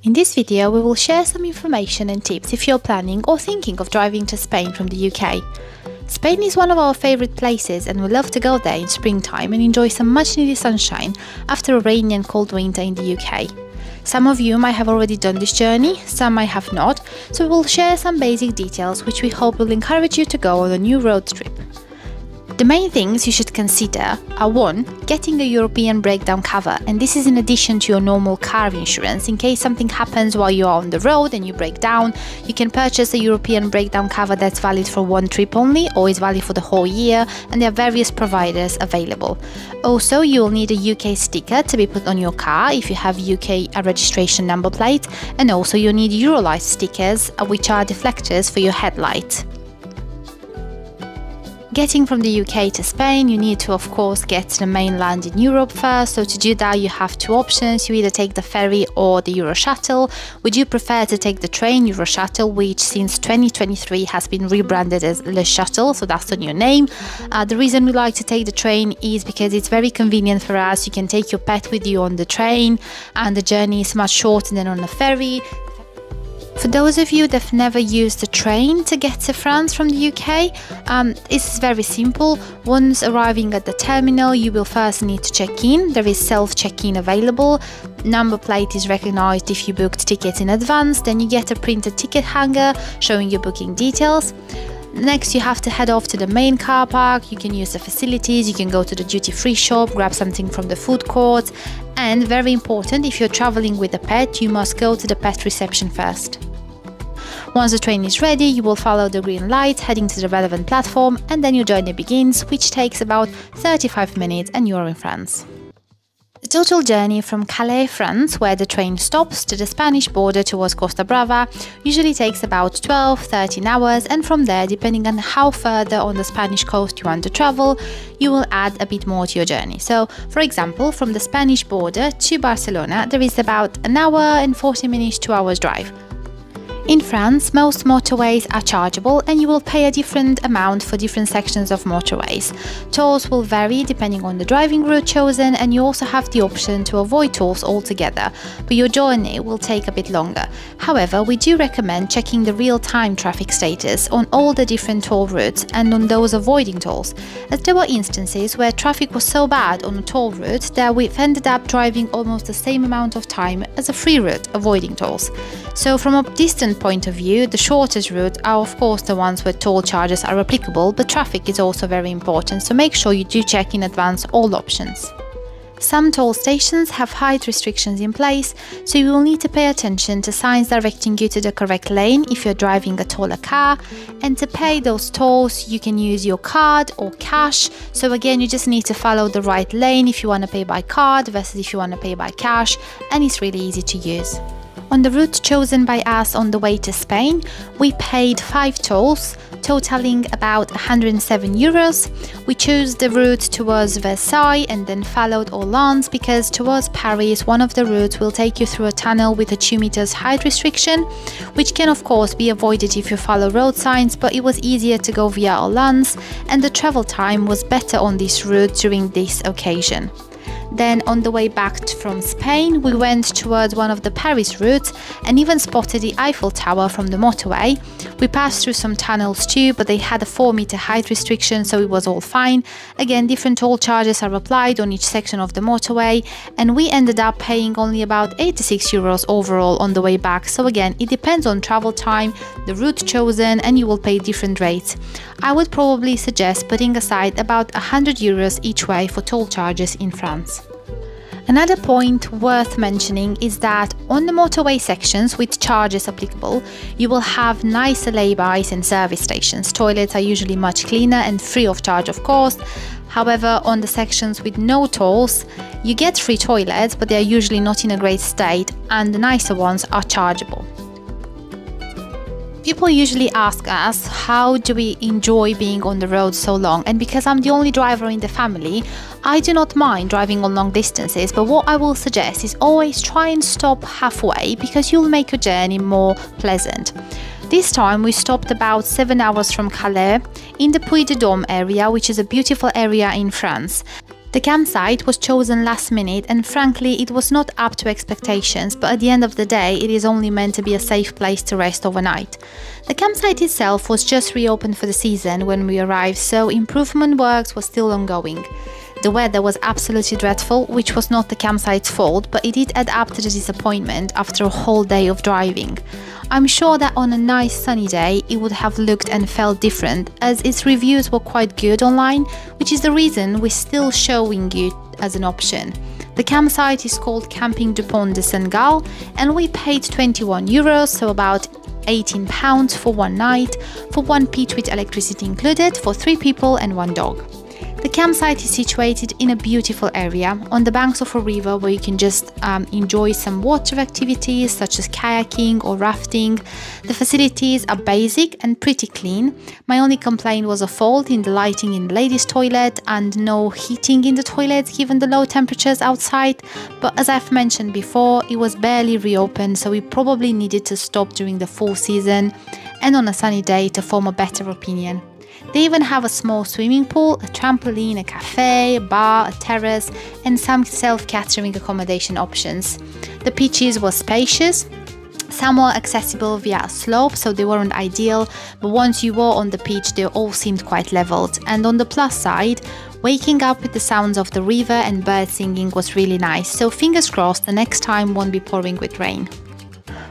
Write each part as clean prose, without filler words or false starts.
In this video, we will share some information and tips if you're planning or thinking of driving to Spain from the UK. Spain is one of our favourite places and we love to go there in springtime and enjoy some much needed sunshine after a rainy and cold winter in the UK. Some of you might have already done this journey, some might have not, so we will share some basic details which we hope will encourage you to go on a new road trip. The main things you should consider are 1. Getting a European breakdown cover, and this is in addition to your normal car insurance. In case something happens while you are on the road and you break down, you can purchase a European breakdown cover that's valid for one trip only or is valid for the whole year, and there are various providers available. Also, you will need a UK sticker to be put on your car if you have UK registration number plate, and also you'll need Eurolight stickers, which are deflectors for your headlight. Getting from the UK to Spain, you need to of course get to the mainland in Europe first, so to do that you have two options. You either take the ferry or the Euro Shuttle. Would you prefer to take the train Euro Shuttle, which since 2023 has been rebranded as Le Shuttle, so that's the new name. The reason we like to take the train is because it's very convenient for us. You can take your pet with you on the train and the journey is much shorter than on a ferry. For those of you that have never used the train to get to France from the UK, it's very simple. Once arriving at the terminal, you will first need to check in. There is self-check-in available. Number plate is recognized if you booked tickets in advance. Then you get a printed ticket hanger showing your booking details. Next, you have to head off to the main car park. You can use the facilities, you can go to the duty-free shop, grab something from the food court. And very important, if you're traveling with a pet, you must go to the pet reception first. Once the train is ready, you will follow the green light, heading to the relevant platform, and then your journey begins, which takes about 35 minutes and you're in France. The total journey from Calais, France, where the train stops, to the Spanish border towards Costa Brava usually takes about 12-13 hours, and from there, depending on how further on the Spanish coast you want to travel, you will add a bit more to your journey. So, for example, from the Spanish border to Barcelona, there is about an hour and 40 minutes, 2 hours drive. In France, most motorways are chargeable and you will pay a different amount for different sections of motorways. Tolls will vary depending on the driving route chosen, and you also have the option to avoid tolls altogether, but your journey will take a bit longer. However, we do recommend checking the real-time traffic status on all the different toll routes and on those avoiding tolls, as there were instances where traffic was so bad on a toll route that we've ended up driving almost the same amount of time as a free route avoiding tolls. So from a distant point of view, the shortest routes are of course the ones where toll charges are applicable, but traffic is also very important, so make sure you do check in advance all options. Some toll stations have height restrictions in place, so you will need to pay attention to signs directing you to the correct lane if you're driving a taller car, and to pay those tolls you can use your card or cash. So again, you just need to follow the right lane if you want to pay by card versus if you want to pay by cash, and it's really easy to use. On the route chosen by us on the way to Spain, we paid 5 tolls, totaling about 107 euros. We chose the route towards Versailles and then followed Orleans because towards Paris, one of the routes will take you through a tunnel with a 2 meters height restriction, which can of course be avoided if you follow road signs, but it was easier to go via Orleans and the travel time was better on this route during this occasion. Then on the way back from Spain, we went towards one of the Paris routes and even spotted the Eiffel Tower from the motorway. We passed through some tunnels too, but they had a 4-meter height restriction, so it was all fine. Again, different toll charges are applied on each section of the motorway, and we ended up paying only about 86 euros overall on the way back. So again, it depends on travel time, the route chosen, and you will pay different rates. I would probably suggest putting aside about 100 euros each way for toll charges in France. Another point worth mentioning is that on the motorway sections with charges applicable, you will have nicer laybys and service stations. Toilets are usually much cleaner and free of charge, of course. However, on the sections with no tolls, you get free toilets, but they are usually not in a great state, and the nicer ones are chargeable. People usually ask us, how do we enjoy being on the road so long? And because I'm the only driver in the family, I do not mind driving on long distances, but what I will suggest is always try and stop halfway because you'll make your journey more pleasant. This time we stopped about 7 hours from Calais in the Puy de Dôme area, which is a beautiful area in France. The campsite was chosen last minute and frankly it was not up to expectations, but at the end of the day it is only meant to be a safe place to rest overnight. The campsite itself was just reopened for the season when we arrived, so improvement works were still ongoing. The weather was absolutely dreadful, which was not the campsite's fault, but it did add up to the disappointment after a whole day of driving. I'm sure that on a nice sunny day it would have looked and felt different, as its reviews were quite good online, which is the reason we're still showing you as an option. The campsite is called Camping du Pont de Saint-Gal and we paid €21, so about £18 for one night, for one pitch with electricity included, for 3 people and 1 dog. The campsite is situated in a beautiful area on the banks of a river where you can just enjoy some water activities such as kayaking or rafting. The facilities are basic and pretty clean. My only complaint was a fault in the lighting in the ladies' toilet and no heating in the toilets given the low temperatures outside, but as I've mentioned before, it was barely reopened, so we probably needed to stop during the full season and on a sunny day to form a better opinion. They even have a small swimming pool, a trampoline, a cafe, a bar, a terrace and some self-catering accommodation options. The pitches were spacious, some were accessible via a slope, so they weren't ideal, but once you were on the pitch they all seemed quite leveled. And on the plus side, waking up with the sounds of the river and birds singing was really nice, so fingers crossed the next time won't be pouring with rain.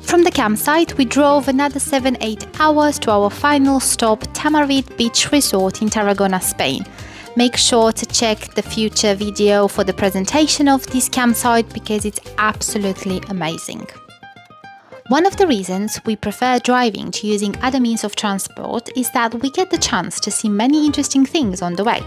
From the campsite, we drove another 7-8 hours to our final stop, Tamarit Beach Resort in Tarragona, Spain. Make sure to check the future video for the presentation of this campsite because it's absolutely amazing. One of the reasons we prefer driving to using other means of transport is that we get the chance to see many interesting things on the way.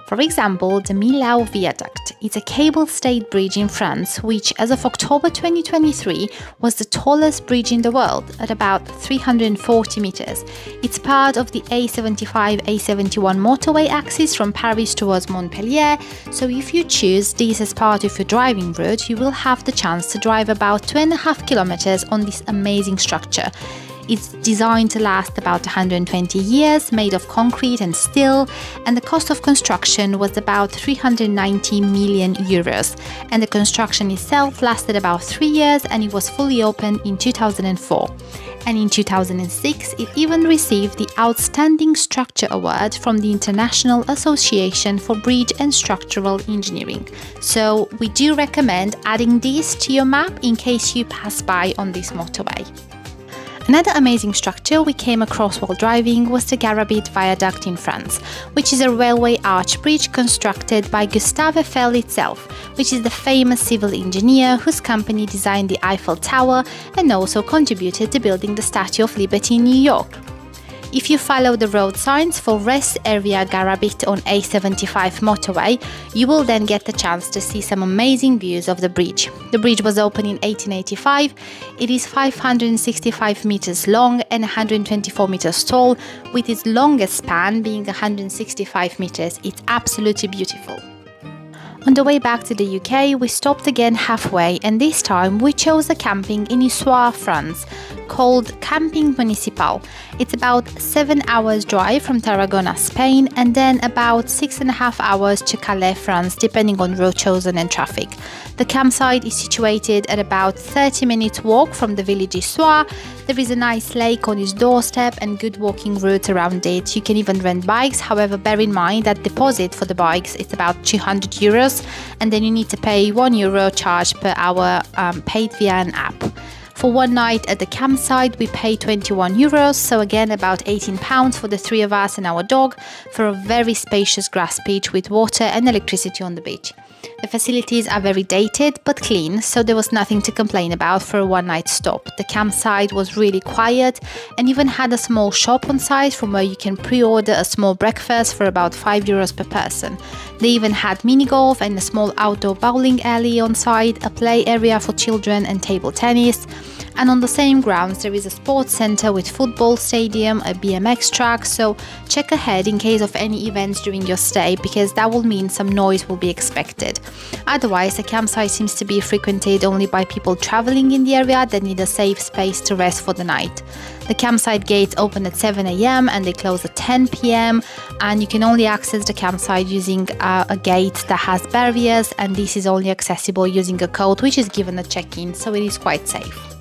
For example, the Millau Viaduct. It's a cable-stayed bridge in France, which as of October 2023 was the tallest bridge in the world at about 340 meters. It's part of the A75-A71 motorway axis from Paris towards Montpellier, so if you choose this as part of your driving route, you will have the chance to drive about 2.5 kilometers on this amazing structure. It's designed to last about 120 years, made of concrete and steel, and the cost of construction was about €390 million. And the construction itself lasted about 3 years and it was fully opened in 2004. And in 2006, it even received the Outstanding Structure Award from the International Association for Bridge and Structural Engineering. So we do recommend adding this to your map in case you pass by on this motorway. Another amazing structure we came across while driving was the Gare du Nord Viaduct in France, which is a railway arch bridge constructed by Gustave Eiffel itself, which is the famous civil engineer whose company designed the Eiffel Tower and also contributed to building the Statue of Liberty in New York. If you follow the road signs for Rest Area Gare du Nord on A75 motorway, you will then get the chance to see some amazing views of the bridge. The bridge was opened in 1885, it is 565 meters long and 124 meters tall, with its longest span being 165 meters. It's absolutely beautiful. On the way back to the UK, we stopped again halfway and this time we chose a camping in Issoire, France, called Camping Municipal. It's about 7 hours drive from Tarragona, Spain, and then about 6.5 hours to Calais, France, depending on road chosen and traffic. The campsite is situated at about 30 minutes walk from the village Issoire. There is a nice lake on its doorstep and good walking route around it. You can even rent bikes, however bear in mind that deposit for the bikes is about €200 and then you need to pay €1 charge per hour paid via an app. For one night at the campsite, we paid €21, so again about £18 for the 3 of us and our dog, for a very spacious grass pitch with water and electricity on the beach. The facilities are very dated but clean, so there was nothing to complain about for a one-night stop. The campsite was really quiet and even had a small shop on site from where you can pre-order a small breakfast for about €5 per person. They even had mini golf and a small outdoor bowling alley on site, a play area for children and table tennis. And on the same grounds there is a sports center with football stadium, a BMX track, so check ahead in case of any events during your stay because that will mean some noise will be expected. campsite. Otherwise, the campsite seems to be frequented only by people traveling in the area that need a safe space to rest for the night. The campsite gates open at 7 AM and they close at 10 PM, and you can only access the campsite using a gate that has barriers, and this is only accessible using a code which is given at check-in, so it is quite safe.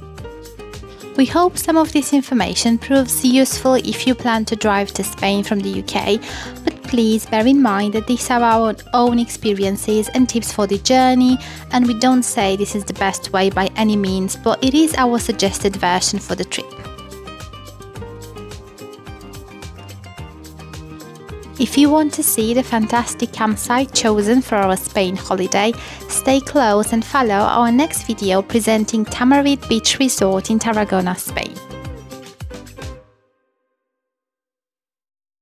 We hope some of this information proves useful if you plan to drive to Spain from the UK, but please bear in mind that these are our own experiences and tips for the journey, and we don't say this is the best way by any means, but it is our suggested version for the trip. If you want to see the fantastic campsite chosen for our Spain holiday, stay close and follow our next video presenting Tamarit Beach Resort in Tarragona, Spain.